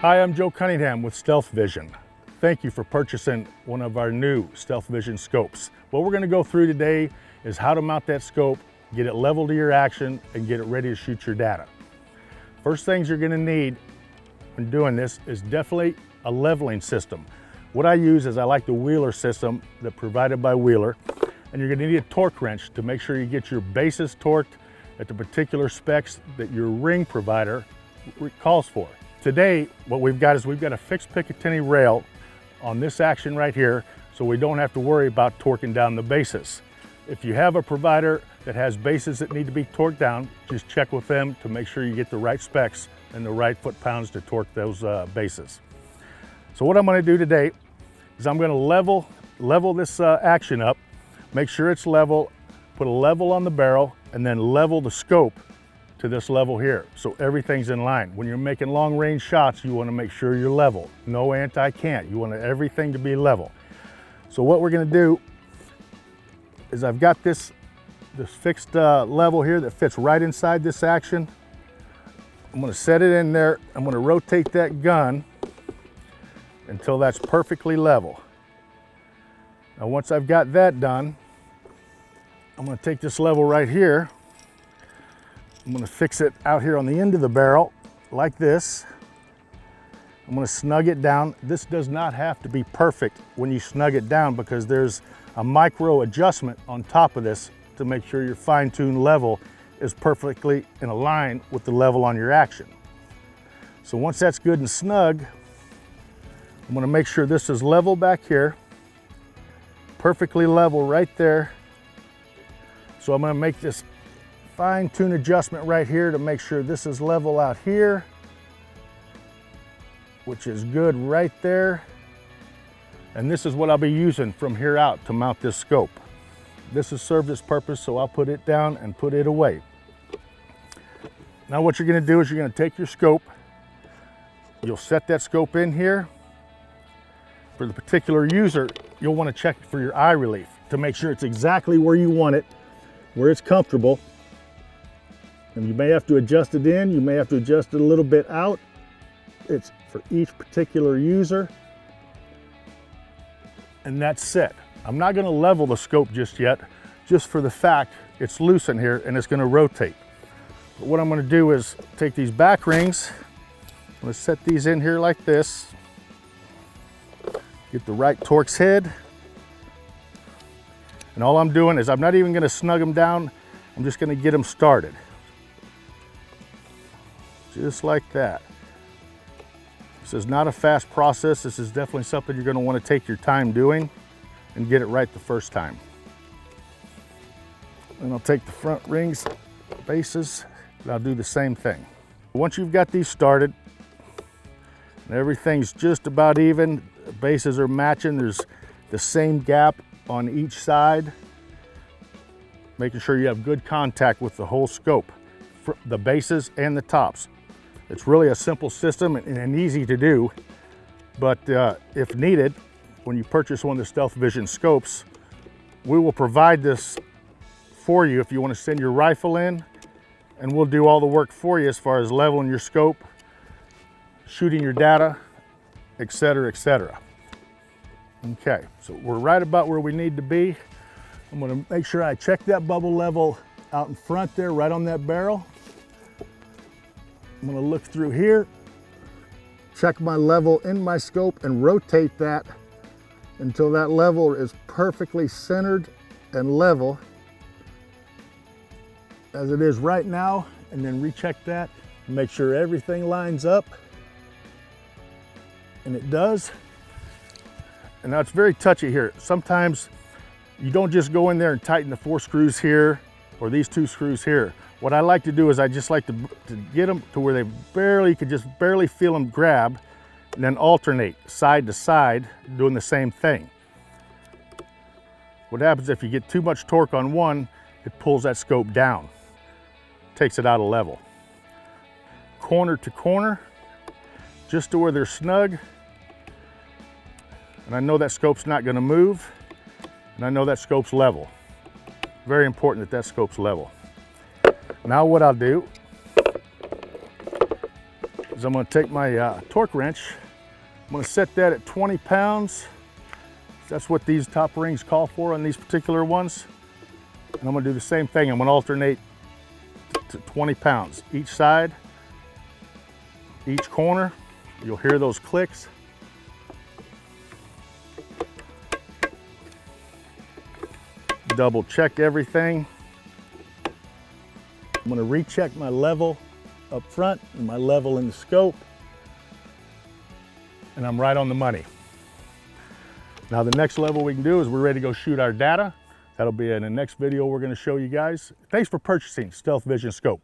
Hi, I'm Joe Cunningham with StealthVision. Thank you for purchasing one of our new StealthVision scopes. What we're going to go through today is how to mount that scope, get it level to your action, and get it ready to shoot your data. First things you're going to need when doing this is definitely a leveling system. What I use is I like the Wheeler system that's provided by Wheeler, and you're going to need a torque wrench to make sure you get your bases torqued at the particular specs that your ring provider calls for. Today, what we've got is we've got a fixed Picatinny rail on this action right here, so we don't have to worry about torquing down the bases. If you have a provider that has bases that need to be torqued down, just check with them to make sure you get the right specs and the right foot-pounds to torque those bases. So what I'm going to do today is I'm going to level this action up, make sure it's level, put a level on the barrel, and then level the scope to this level here, so everything's in line. When you're making long range shots, you want to make sure you're level. No anti-cant. You want everything to be level. So what we're going to do is I've got this fixed level here that fits right inside this action. I'm going to set it in there. I'm going to rotate that gun until that's perfectly level. Now once I've got that done, I'm going to take this level right here. I'm going to fix it out here on the end of the barrel like this. I'm going to snug it down. This does not have to be perfect when you snug it down because there's a micro adjustment on top of this to make sure your fine-tuned level is perfectly in a line with the level on your action. So once that's good and snug, I'm going to make sure this is level back here, perfectly level right there. So I'm going to make this fine-tune adjustment right here to make sure this is level out here, which is good right there. And this is what I'll be using from here out to mount this scope. This has served its purpose, so I'll put it down and put it away. Now what you're going to do is you're going to take your scope, you'll set that scope in here. For the particular user, you'll want to check for your eye relief to make sure it's exactly where you want it, where it's comfortable. And you may have to adjust it in, you may have to adjust it a little bit out. It's for each particular user. And that's set. I'm not going to level the scope just yet, just for the fact it's loose in here and it's going to rotate. But what I'm going to do is take these back rings, I'm going to set these in here like this, get the right Torx head, and all I'm doing is I'm not even going to snug them down, I'm just going to get them started. Just like that. This is not a fast process. This is definitely something you're going to want to take your time doing and get it right the first time. And I'll take the front rings, bases, and I'll do the same thing. Once you've got these started, and everything's just about even, the bases are matching, there's the same gap on each side, making sure you have good contact with the whole scope, the bases and the tops. It's really a simple system and easy to do, but if needed, when you purchase one of the StealthVision scopes, we will provide this for you if you want to send your rifle in, and we'll do all the work for you as far as leveling your scope, shooting your data, etc., etc. Okay, so we're right about where we need to be. I'm going to make sure I check that bubble level out in front there, right on that barrel. I'm going to look through here, check my level in my scope, and rotate that until that level is perfectly centered and level as it is right now, and then recheck that and make sure everything lines up, and it does. And now it's very touchy here. Sometimes you don't just go in there and tighten the 4 screws here or these 2 screws here. What I like to do is I just like to get them to where you could just barely feel them grab, and then alternate side to side doing the same thing. What happens if you get too much torque on one, it pulls that scope down, takes it out of level. Corner to corner, just to where they're snug. And I know that scope's not going to move, and I know that scope's level. Very important that that scope's level. Now what I'll do is is I'm going to take my torque wrench. I'm going to set that at 20 pounds. That's what these top rings call for on these particular ones. And I'm going to do the same thing. I'm going to alternate to 20 pounds each side, each corner. You'll hear those clicks. Double check everything. I'm going to recheck my level up front and my level in the scope, and I'm right on the money. Now the next level we can do is we're ready to go shoot our data. That'll be in the next video we're going to show you guys. Thanks for purchasing Stealth Vision Scope.